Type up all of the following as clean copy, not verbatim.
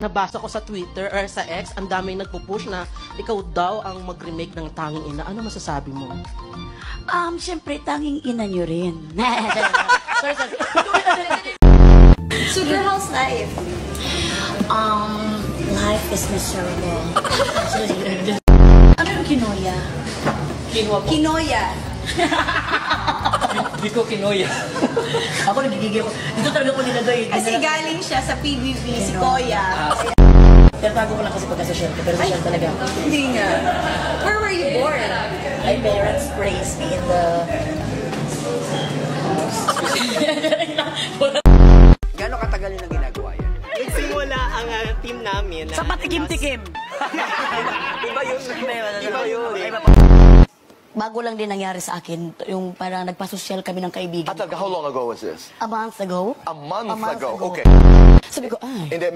Nabasa ko sa Twitter or sa X, ang daming nagpo-push na ikaw daw ang mag-remake ng Tanging Ina. Ano masasabi mo? Siyempre, Tanging Ina nyo rin. Sorry. Super House Life. Life is miserable. Ano yung kinoya? Kinoya. Hindi ko kinoya. Ako nagigigil ko. Dito talaga ko nilagay. Kasi galing siya sa PBB, si Koya. Tinatago ko lang kasi pagka-social ko, pero social talaga. Hindi nga. Where were you born? My parents raised me in the... Gano'ng katagal yun ang ginagawa yan? Nagsimula ang team namin. Sa patikim-tikim. Iba yun. Iba yun. Bago lang din nangyari sa akin, yung parang nagpa-social kami ng kaibigan. Ataga, how long ago was this? A month ago. A month ago. Okay. Sabi ko, Hindi,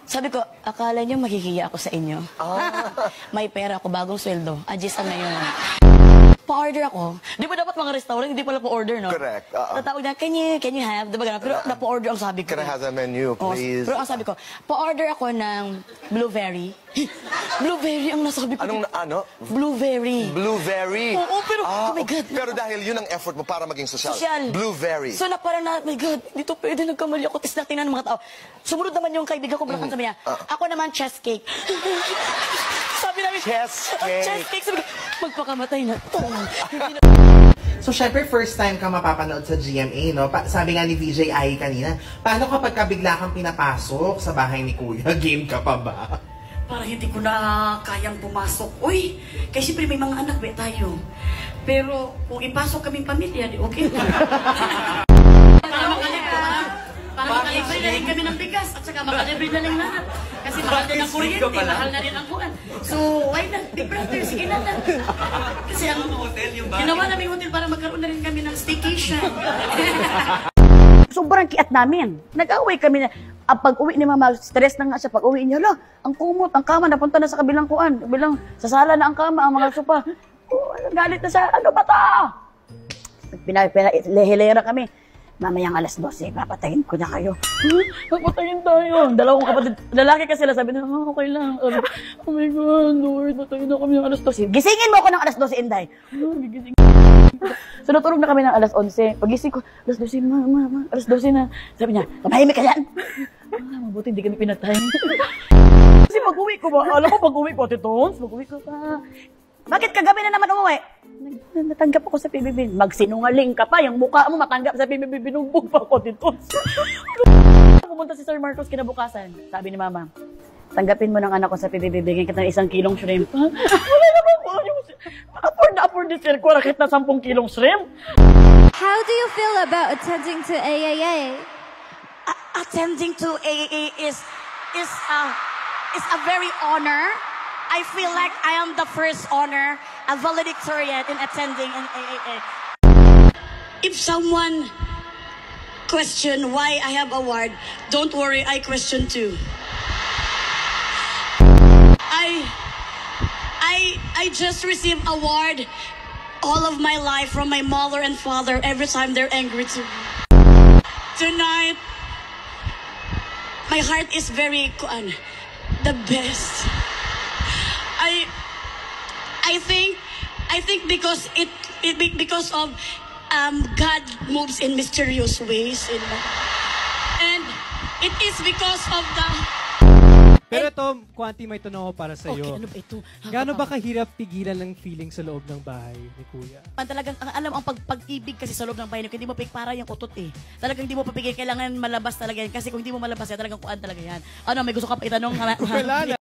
Sabi ko, akala niyo mahihiya ako sa inyo. May pera ako, bagong sweldo. Adjust na yun. Pa-order ako. Di ba dapat mga restaurant, hindi pala pa-order, no? Correct. Tatawag na, can you have? Diba ganun? Pero na-pa-order ang sabi ko. Can I have the menu, please? Pero ang sabi ko, pa-order ako ng blueberry. Blueberry ang nasabi ko. Anong ano? Blueberry. Blueberry. Oo, pero, oh my God. Pero dahil yun ang effort mo para maging social. Blueberry. So na parang na, my God, dito pwede nagkamali ako. Tapos natingnan ng mga tao. Sumunod naman yung kaibigan ko, balakan sabi niya, ako naman chess cake. Sabi namin, Chess cake. Chess cake. Sabi ko, magpakamatay na to. So, syempre, first time ka mapapanood sa GMA, no? Sabi nga ni VJ Ai kanina, paano kapag bigla kang pinapasok sa bahay ni Kuya? Game ka pa ba? Parang hindi ko na kayang pumasok. Uy, kasi siyempre may mga anak ba tayo. Pero kung ipasok kaming pamilya, di okay na. Para makalibre na rin kami ng bigas at saka makalibre na rin lahat. Kasi mahal din ang kuryente, mahal na rin ang buwan. So, why not? Big brother, sige na lang. Kasi ang ginawa namin hotel para magkaroon na rin kami ng staycation. Sobrang kiat namin. Nag-away kami na. Ang pag-uwi ni Mama, stress na nga siya. Pag-uwi niya, ang kumot, ang kama, napunta na sa kabilang kuan. Kabilang, sa sala na ang kama, ang mga sopa. Galit na siya, ano ba ito? Pinahilera kami. Mamayang alas 12, papatayin ko na kayo. Papatayin tayo. Dalawang kapatid, lalaki kasi sila, sabi na, okay lang. Oh my God, Lord, patayin na kami ng alas 12. Gisingin mo ako ng alas 12, Inday. Gisingin. So, natulog na kami ng alas 11. Pagising ko, alas 12 na, mama, alas 12 na. Sabi niya, tumahimik ka yan. Mabuti, hindi kami pinatay. Kasi pag-uwi ko ba, alam ko pag-uwi ko, Titons, pag-uwi ko pa. Bakit kagabi na naman umuwi? Natanggap ako sa PBB. Magsinungaling ka pa, yung mukha mo matanggap sa PBB, binugbog pa ako, Titons. Pumunta si Sir Marcos kinabukasan. Sabi ni Mama, tanggapin mo ng anak ko sa PBB, bigyan kita ng 1 kilong shrimp. Wala naman po yung afford ni Sir ko, rakit na 10 kilong shrimp. How do you feel about attending to AAA? Attending to AAA is a very honor. I feel like I am the first honor, a valedictorian in attending an AAA. If someone question why I have award, don't worry, I question too. I just received award all of my life from my mother and father every time they're angry to me. Tonight, my heart is very the best. I think because because of God moves in mysterious ways and it is because of the. Pero ito, Kwanti, may tanong ako para sa iyo. Okay, ano ba ito? Gaano ba kahirap pigilan ng feeling sa loob ng bahay ni Kuya? Talagang, alam, ang pag-ibig kasi sa loob ng bahay, hindi mo para yung utot eh. Talagang hindi mo papigil, kailangan malabas talaga yan. Kasi kung hindi mo malabas yan, talagang kuan talaga yan. Ano, may gusto ka pa itanong? Wala na.